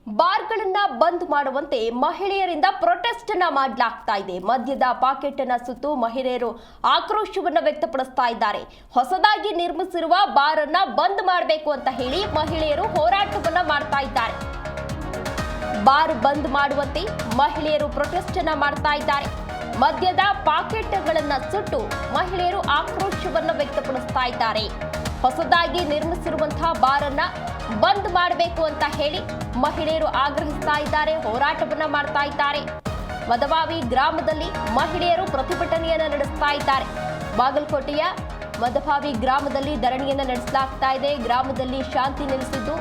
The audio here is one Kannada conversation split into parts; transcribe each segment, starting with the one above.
ಬಾರ್ಗಳನ್ನ ಬಂದ್ ಮಾಡುವಂತೆ ಮಹಿಳೆಯರಿಂದ ಪ್ರೊಟೆಸ್ಟ್ ಅನ್ನ ಮಾಡಲಾಗ್ತಾ ಇದೆ. ಮದ್ಯದ ಪಾಕೆಟ್ ಅನ್ನ ಸುತ್ತು ಮಹಿಳೆಯರು ಆಕ್ರೋಶವನ್ನ ವ್ಯಕ್ತಪಡಿಸ್ತಾ ಇದ್ದಾರೆ. ಹೊಸದಾಗಿ ನಿರ್ಮಿಸಿರುವ ಬಾರ್ ಅನ್ನ ಬಂದ್ ಮಾಡಬೇಕು ಅಂತ ಹೇಳಿ ಮಹಿಳೆಯರು ಹೋರಾಟವನ್ನ ಮಾಡ್ತಾ ಇದ್ದಾರೆ. ಬಾರ್ ಬಂದ್ ಮಾಡುವಂತೆ ಮಹಿಳೆಯರು ಪ್ರೊಟೆಸ್ಟ್ ಅನ್ನ ಮಾಡ್ತಾ ಇದ್ದಾರೆ. ಮದ್ಯದ ಪಾಕೆಟ್ಗಳನ್ನ ಸುಟ್ಟು ಮಹಿಳೆಯರು ಆಕ್ರೋಶವನ್ನ ವ್ಯಕ್ತಪಡಿಸ್ತಾ ಇದ್ದಾರೆ. ಹೊಸದಾಗಿ ನಿರ್ಮಿಸಿರುವಂತಹ ಬಾರ್ ಅನ್ನ ಬಂದ್ ಮಾಡಬೇಕು ಅಂತ ಹೇಳಿ ಮಹಿಳೆಯರು ಆಗ್ರಹಿಸ್ತಾ ಇದ್ದಾರೆ, ಹೋರಾಟವನ್ನ ಮಾಡ್ತಾ ಇದ್ದಾರೆ. ಮದವಾವಿ ಗ್ರಾಮದಲ್ಲಿ ಮಹಿಳೆಯರು ಪ್ರತಿಭಟನೆಯನ್ನ ನಡೆಸ್ತಾ ಇದ್ದಾರೆ. ಬಾಗಲಕೋಟೆಯ ಮದವಾವಿ ಗ್ರಾಮದಲ್ಲಿ ಧರಣಿಯನ್ನ ನಡೆಸಲಾಗ್ತಾ ಇದೆ. ಗ್ರಾಮದಲ್ಲಿ ಶಾಂತಿ ನೆಲೆಸಿದ್ದು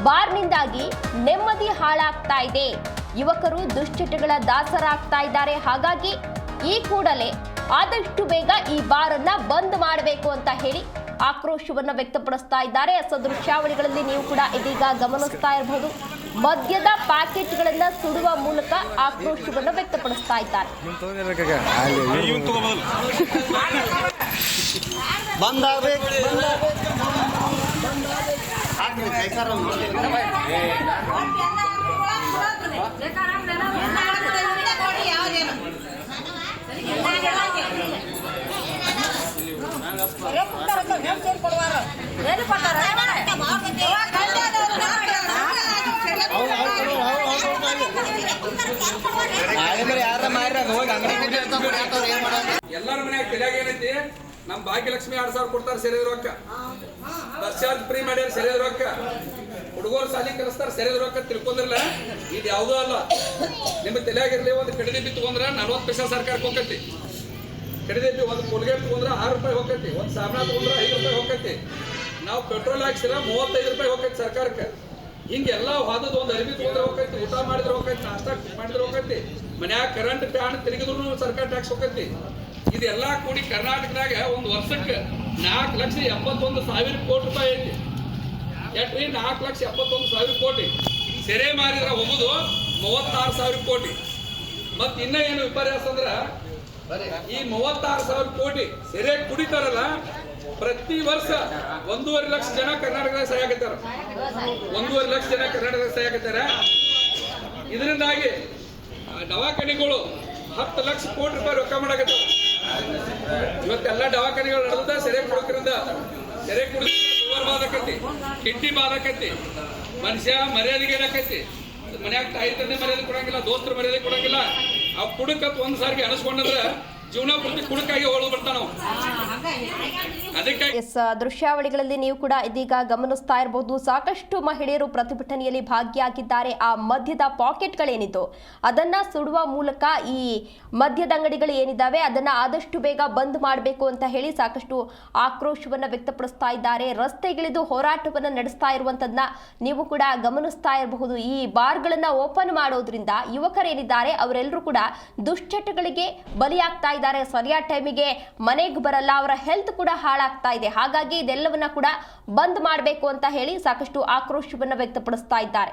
ಬಾರ್ನಿಂದಾಗಿ ನೆಮ್ಮದಿ ಹಾಳಾಗ್ತಾ ಇದೆ. ಯುವಕರು ದುಶ್ಚಟಗಳ ದಾಸರಾಗ್ತಾ ಇದ್ದಾರೆ. ಹಾಗಾಗಿ ಈ ಕೂಡಲೇ ಆದಷ್ಟು ಬೇಗ ಈ ಬಾರ್ ಅನ್ನ ಬಂದ್ ಮಾಡಬೇಕು ಅಂತ ಹೇಳಿ ಆಕ್ರೋಶವನ್ನ ವ್ಯಕ್ತಪಡಿಸ್ತಾ ಇದ್ದಾರೆ. ದೃಶ್ಯಾವಳಿಗಳಲ್ಲಿ ನೀವು ಕೂಡ ಇದೀಗ ಗಮನಿಸ್ತಾ ಇರಬಹುದು. ಮದ್ಯದ ಪ್ಯಾಕೆಟ್ಗಳನ್ನ ಸುಡುವ ಮೂಲಕ ಆಕ್ರೋಶವನ್ನ ವ್ಯಕ್ತಪಡಿಸ್ತಾ ಇದ್ದಾರೆ. ಎಲ್ಲರ ಮನ್ಯಾಗ ತಲೆಯಾಗ ಏನೈತಿ, ನಮ್ ಭಾಗ್ಯಲಕ್ಷ್ಮಿ 2,000 ಕೊಡ್ತಾರ ಸೇರಿದ ರೊಕ್ಕ, ಬಸ್ ಚಾರ್ಜ್ ಫ್ರೀ ಮಾಡ್ಯಾರ ಸೇರಿದ ರೊಕ್ಕ, ಹುಡುಗರು ಸಾಲಿ ಕಲಿಸ್ತಾರ ಸೇರಿದ ರೊಕ್ಕ ತಿಳ್ಕೊಂಡ್ರಲ್ಲ. ಇದು ಯಾವುದೂ ಅಲ್ಲ. ನಿಮ್ಮ ತಲೆಯಾಗಿರ್ಲಿ, ಒಂದು ಕಡಿದೆಬ್ಬಿ ತಗೊಂಡ್ರ 40 ಪೈಸಾ ಸರ್ಕಾರಕ್ಕೆ ಹೋಗತಿ. ಕಡಿದೆಬ್ಬಿ ಒಂದು ಕೋಲ್ಗೇಟ್ ತಗೊಂಡ್ರ 6 ರೂಪಾಯಿ ಹೋಗತಿ. ಒಂದು ಸಾಬಣ ತಗೊಂಡ್ರ 5 ರೂಪಾಯಿ ಹೋಗತಿ. ನಾವು ಪೆಟ್ರೋಲ್ ಹಾಕ್ಸಿರ 35 ರೂಪಾಯಿ ಹೋಗತಿ ಸರ್ಕಾರಕ್ಕೆ. ಹಿಂಗೆಲ್ಲ ಹೋದದ್ದು ಒಂದು ಅರಿವಿ ತಗೊಂಡ್ರೆ ಹೋಗತಿ, ಊಟ ಮಾಡಿದ್ರೆ ಹೋಗತಿ, ನಾಷ್ಟ ಮಾಡಿದ್ರೆ ಹೋಗತಿ, ಮನ್ಯಾಗ ಕರೆಂಟ್ ಫ್ಯಾನ್ ತಿರುಗಿದ್ರು ಸರ್ಕಾರ ಟ್ಯಾಕ್ಸ್ ಹೋಗತಿ. ಇದೆಲ್ಲ ಕೂಡಿ ಕರ್ನಾಟಕದಾಗ ಒಂದು ವರ್ಷಕ್ಕೆ 4,71,000 ಕೋಟಿ ರೂಪಾಯಿ ಐತಿ. ಎಟ್ರಿ 4,71,000 ಕೋಟಿ. ಸೆರೆ ಮಾರಿದ್ರೆ ಹೋಗುದು 36,000 ಕೋಟಿ. ಮತ್ ಇನ್ನ ಏನು ವಿಪರ್ಯಾಸ ಅಂದ್ರ, ಈ 36,000 ಕೋಟಿ ಸೆರೆ ಕುಡಿತಾರಲ್ಲ, ಪ್ರತಿ ವರ್ಷ 1.5 ಲಕ್ಷ ಜನ ಕರ್ನಾಟಕದಾಗ ಸಾಯಾಕತ್ತಾರ. 1.5 ಲಕ್ಷ ಜನ ಕರ್ನಾಟಕದಾಗ ಸಾಯಾಕತ್ತಾರ. ಇದರಿಂದಾಗಿ ದವಾಖಾನೆಗಳು 10 ಲಕ್ಷ ಕೋಟಿ ರೂಪಾಯಿ ರೊಕ್ಕ ಮಾಡಕತ್ತಾವ. ಇವತ್ತೆಲ್ಲ ದವಾಖಾನೆಗಳು ನಡೆದ ಸೆರೆ ಕುಡುಕರಿಂದ. ಸೆರೆ ಕುಡಿದ ಲಿವರ್ ಬಾಧಕತಿ, ಕಿಡ್ನಿ ಬಾಧಕತಿ, ಮನುಷ್ಯ ಮರ್ಯಾದೆಗೆ ಏನಾಕತಿ. ಮನ್ಯಾಗ ತಾಯಿ ತಂದೆ ಮರ್ಯಾದೆ ಕೊಡಂಗಿಲ್ಲ, ದೋಸ್ತರ ಮರ್ಯಾದೆ ಕೊಡಂಗಿಲ್ಲ. ಆ ಕುಡುಕತ್ ಒಂದ್ ಸಾರಿಗೆ ಅನಿಸ್ಕೊಂಡ್ರೆ ಜೀವನ ಪೂರ್ತಿ ಕುಡುಕಾಗಿ ಹೋಳು ಬರ್ತಾನ. ದೃಶ್ಯಾವಳಿಗಳಲ್ಲಿ ನೀವು ಕೂಡ ಇದೀಗ ಗಮನಿಸ್ತಾ ಇರಬಹುದು. ಸಾಕಷ್ಟು ಮಹಿಳೆಯರು ಪ್ರತಿಭಟನೆಯಲ್ಲಿ ಭಾಗಿಯಾಗಿದ್ದಾರೆ. ಆ ಮದ್ಯದ ಪಾಕೆಟ್ಗಳೇನಿತ್ತು ಅದನ್ನ ಸುಡುವ ಮೂಲಕ ಈ ಮದ್ಯದ ಅಂಗಡಿಗಳು ಏನಿದ್ದಾವೆ ಅದನ್ನ ಆದಷ್ಟು ಬೇಗ ಬಂದ್ ಮಾಡಬೇಕು ಅಂತ ಹೇಳಿ ಸಾಕಷ್ಟು ಆಕ್ರೋಶವನ್ನ ವ್ಯಕ್ತಪಡಿಸ್ತಾ ಇದ್ದಾರೆ. ರಸ್ತೆಗಿಳಿದು ಹೋರಾಟವನ್ನ ನಡೆಸ್ತಾ ಇರುವಂತದನ್ನ ನೀವು ಕೂಡ ಗಮನಿಸ್ತಾ ಇರಬಹುದು. ಈ ಬಾರ್ಗಳನ್ನ ಓಪನ್ ಮಾಡೋದ್ರಿಂದ ಯುವಕರೇನಿದ್ದಾರೆ ಅವರೆಲ್ಲರೂ ಕೂಡ ದುಶ್ಚಟಗಳಿಗೆ ಬಲಿಯಾಗ್ತಾ ಇದ್ದಾರೆ. ಸರಿಯಾದ ಟೈಮಿಗೆ ಮನೆಗೆ ಬರಲ್ಲ, ಅವರ ಹೆಲ್ತ್ ಕೂಡ ಹಾಳಾಗ್ತಾ ಇದೆ. ಹಾಗಾಗಿ ಇದೆಲ್ಲವನ್ನ ಕೂಡ ಬಂದ್ ಮಾಡಬೇಕು ಅಂತ ಹೇಳಿ ಸಾಕಷ್ಟು ಆಕ್ರೋಶವನ್ನ ವ್ಯಕ್ತಪಡಿಸ್ತಾ ಇದ್ದಾರೆ.